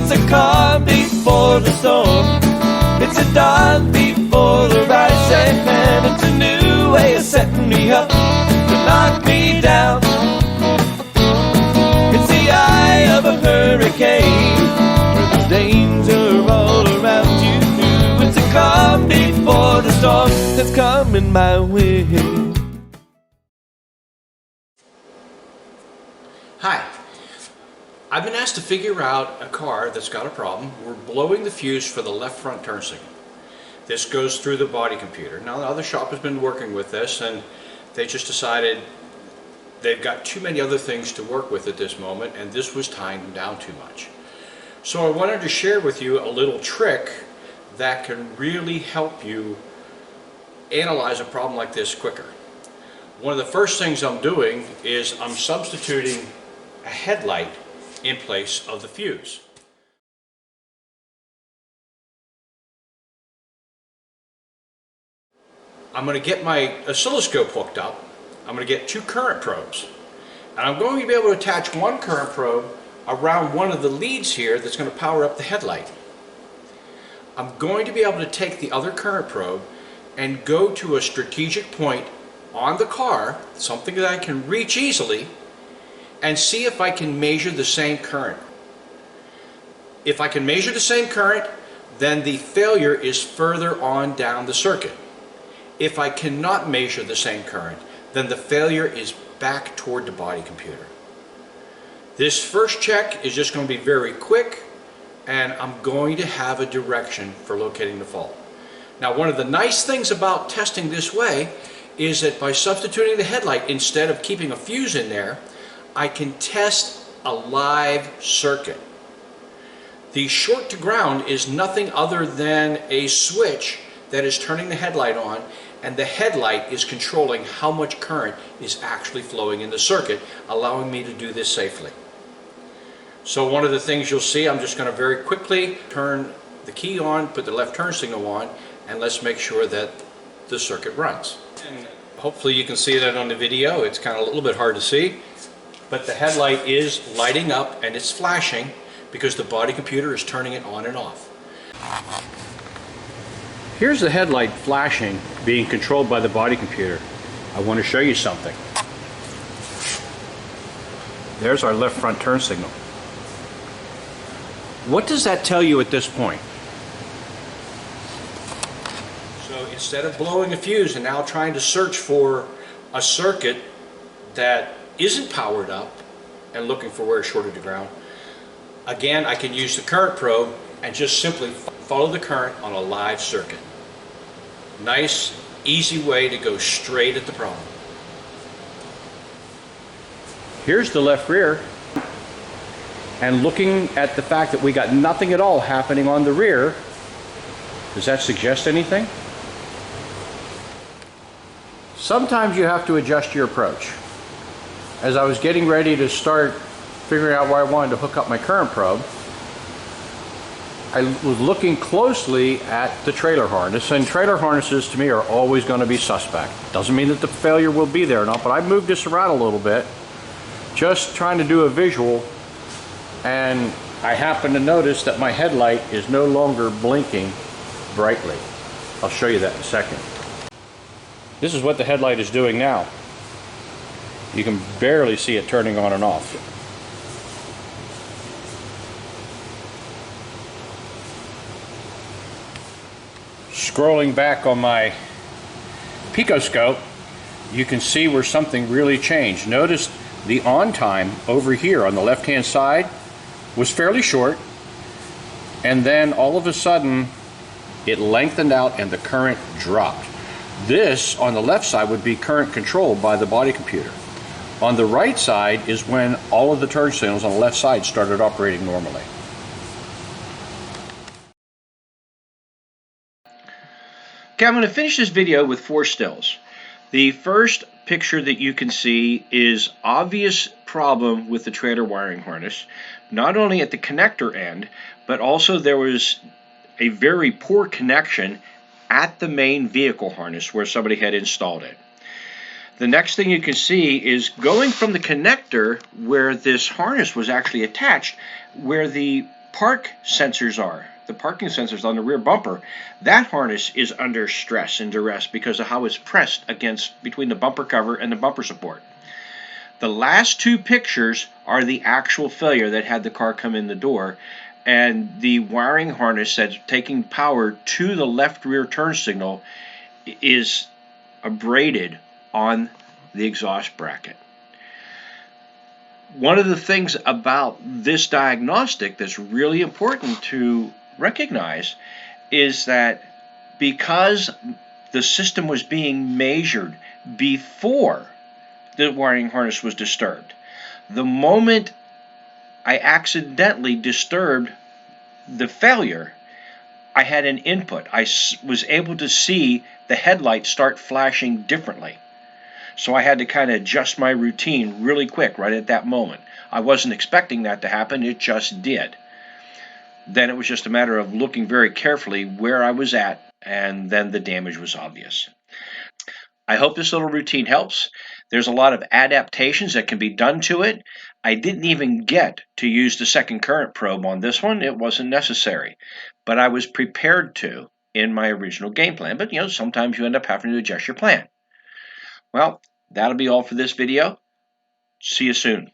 It's a calm before the storm. It's a dawn before the rising man. It's a new way of setting me up to knock me down. It's the eye of a hurricane where the danger all around you. It's a calm before the storm that's coming my way. Hi, I've been asked to figure out a car that's got a problem. We're blowing the fuse for the left front turn signal. This goes through the body computer. Now the other shop has been working with this and they just decided they've got too many other things to work with at this moment and this was tying them down too much. So I wanted to share with you a little trick that can really help you analyze a problem like this quicker. One of the first things I'm doing is I'm substituting a headlight in place of the fuse. I'm going to get my oscilloscope hooked up. I'm going to get two current probes. And I'm going to be able to attach one current probe around one of the leads here that's going to power up the headlight. I'm going to be able to take the other current probe and go to a strategic point on the car, something that I can reach easily, and see if I can measure the same current. If I can measure the same current, then the failure is further on down the circuit. If I cannot measure the same current, then the failure is back toward the body computer. This first check is just going to be very quick, and I'm going to have a direction for locating the fault. Now, one of the nice things about testing this way is that by substituting the headlight instead of keeping a fuse in there, I can test a live circuit. The short to ground is nothing other than a switch that is turning the headlight on, and the headlight is controlling how much current is actually flowing in the circuit, allowing me to do this safely. So one of the things you'll see, I'm just going to very quickly turn the key on, put the left turn signal on, and let's make sure that the circuit runs. And hopefully you can see that on the video. It's kind of a little bit hard to see, but the headlight is lighting up and it's flashing because the body computer is turning it on and off. Here's the headlight flashing, being controlled by the body computer. I want to show you something. There's our left front turn signal. What does that tell you at this point? So instead of blowing a fuse and now trying to search for a circuit that isn't powered up and looking for where it's shorted to ground, again, I can use the current probe and just simply follow the current on a live circuit. Nice, easy way to go straight at the problem. Here's the left rear, and looking at the fact that we got nothing at all happening on the rear, does that suggest anything? Sometimes you have to adjust your approach. As I was getting ready to start figuring out where I wanted to hook up my current probe, I was looking closely at the trailer harness, and trailer harnesses to me are always going to be suspect. Doesn't mean that the failure will be there or not, but I moved this around a little bit, just trying to do a visual, and I happen to notice that my headlight is no longer blinking brightly. I'll show you that in a second. This is what the headlight is doing now. You can barely see it turning on and off. Scrolling back on my picoscope, you can see where something really changed. Notice the on time over here on the left hand side was fairly short, and then all of a sudden it lengthened out and the current dropped. This on the left side would be current controlled by the body computer. On the right side is when all of the turn signals on the left side started operating normally. Okay, I'm going to finish this video with 4 stills. The first picture that you can see is obvious problem with the trailer wiring harness, not only at the connector end, but also there was a very poor connection at the main vehicle harness where somebody had installed it. The next thing you can see is going from the connector where this harness was actually attached, where the park sensors are, the parking sensors on the rear bumper, that harness is under stress and duress because of how it's pressed against between the bumper cover and the bumper support. The last two pictures are the actual failure that had the car come in the door, and the wiring harness that's taking power to the left rear turn signal is abraded on the exhaust bracket. One of the things about this diagnostic that's really important to recognize is that because the system was being measured before the wiring harness was disturbed, the moment I accidentally disturbed the failure, I had an input. I was able to see the headlights start flashing differently. So I had to kind of adjust my routine really quick right at that moment. I wasn't expecting that to happen, it just did. Then it was just a matter of looking very carefully where I was at, and then the damage was obvious. I hope this little routine helps. There's a lot of adaptations that can be done to it. I didn't even get to use the second current probe on this one. It wasn't necessary, but I was prepared to in my original game plan. But sometimes you end up having to adjust your plan. Well, that'll be all for this video. See you soon.